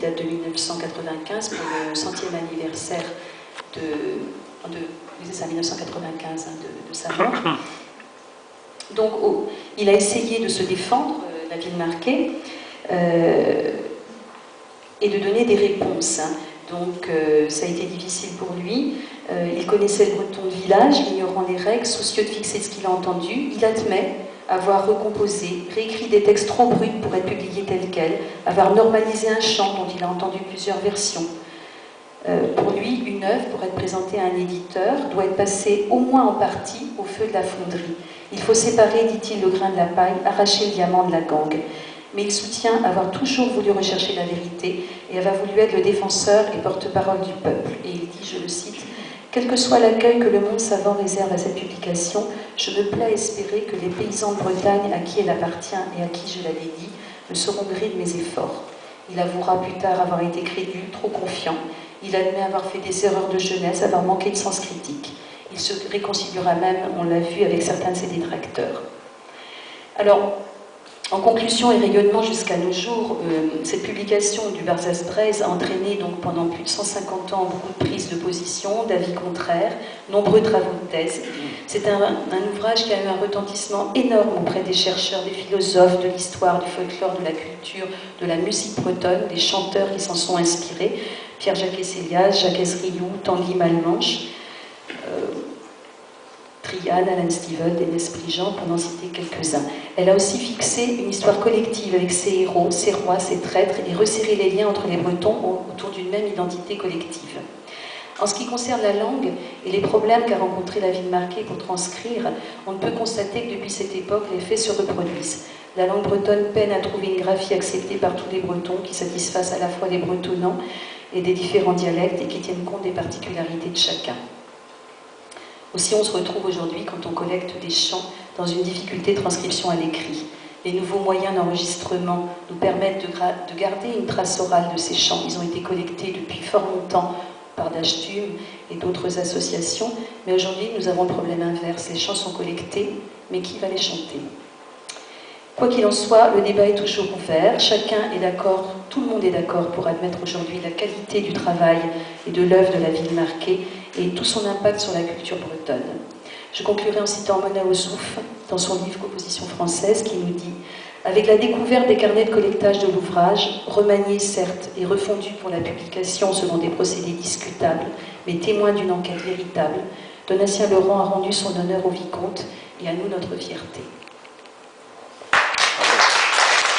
date de 1995 pour le 100e anniversaire c'est ça, 1995, de sa mort. Donc, il a essayé de se défendre, la ville marquée, et de donner des réponses. Donc, ça a été difficile pour lui. Il connaissait le breton de village, ignorant les règles, soucieux de fixer ce qu'il a entendu. Il admet avoir recomposé, réécrit des textes trop bruts pour être publiés tels quels, avoir normalisé un chant dont il a entendu plusieurs versions. Pour lui, une œuvre, pour être présentée à un éditeur, doit être passée au moins en partie au feu de la fonderie. Il faut séparer, dit-il, le grain de la paille, arracher le diamant de la gangue. Mais il soutient avoir toujours voulu rechercher la vérité et avoir voulu être le défenseur et porte-parole du peuple. Et il dit, je le cite, « Quel que soit l'accueil que le monde savant réserve à cette publication, je me plais à espérer que les paysans de Bretagne à qui elle appartient et à qui je la dédie ne seront gris de mes efforts. » Il avouera plus tard avoir été crédule, trop confiant. Il admet avoir fait des erreurs de jeunesse, avoir manqué de sens critique. Il se réconciliera même, on l'a vu, avec certains de ses détracteurs. Alors, en conclusion et rayonnement jusqu'à nos jours, cette publication du Barzaz-Breiz a entraîné donc pendant plus de 150 ans beaucoup de prises de position, d'avis contraires, nombreux travaux de thèse. C'est un ouvrage qui a eu un retentissement énorme auprès des chercheurs, des philosophes, de l'histoire, du folklore, de la culture, de la musique bretonne, des chanteurs qui s'en sont inspirés, Pierre-Jacques Esselias, Jacques Esriou, Tanguy Malmanche, Triade, Alan Stivell, Dénès Prigent, pour n'en citer quelques-uns. Elle a aussi fixé une histoire collective avec ses héros, ses rois, ses traîtres, et resserré les liens entre les Bretons autour d'une même identité collective. En ce qui concerne la langue et les problèmes qu'a rencontré la ville marquée pour transcrire, on ne peut constater que depuis cette époque, les faits se reproduisent. La langue bretonne peine à trouver une graphie acceptée par tous les Bretons qui satisfassent à la fois les bretonnants et des différents dialectes et qui tiennent compte des particularités de chacun. Aussi, on se retrouve aujourd'hui, quand on collecte des chants, dans une difficulté de transcription à l'écrit. Les nouveaux moyens d'enregistrement nous permettent de garder une trace orale de ces chants. Ils ont été collectés depuis fort longtemps par Dachtum et d'autres associations, mais aujourd'hui, nous avons le problème inverse. Les chants sont collectés, mais qui va les chanter ? Quoi qu'il en soit, le débat est toujours ouvert. Chacun est d'accord, tout le monde est d'accord pour admettre aujourd'hui la qualité du travail et de l'œuvre de la ville marquée et tout son impact sur la culture bretonne. Je conclurai en citant Mona Ozouf dans son livre Composition française qui nous dit « Avec la découverte des carnets de collectage de l'ouvrage, remaniés certes et refondus pour la publication selon des procédés discutables, mais témoins d'une enquête véritable, Donatien Leroy a rendu son honneur au vicomte et à nous notre fierté. »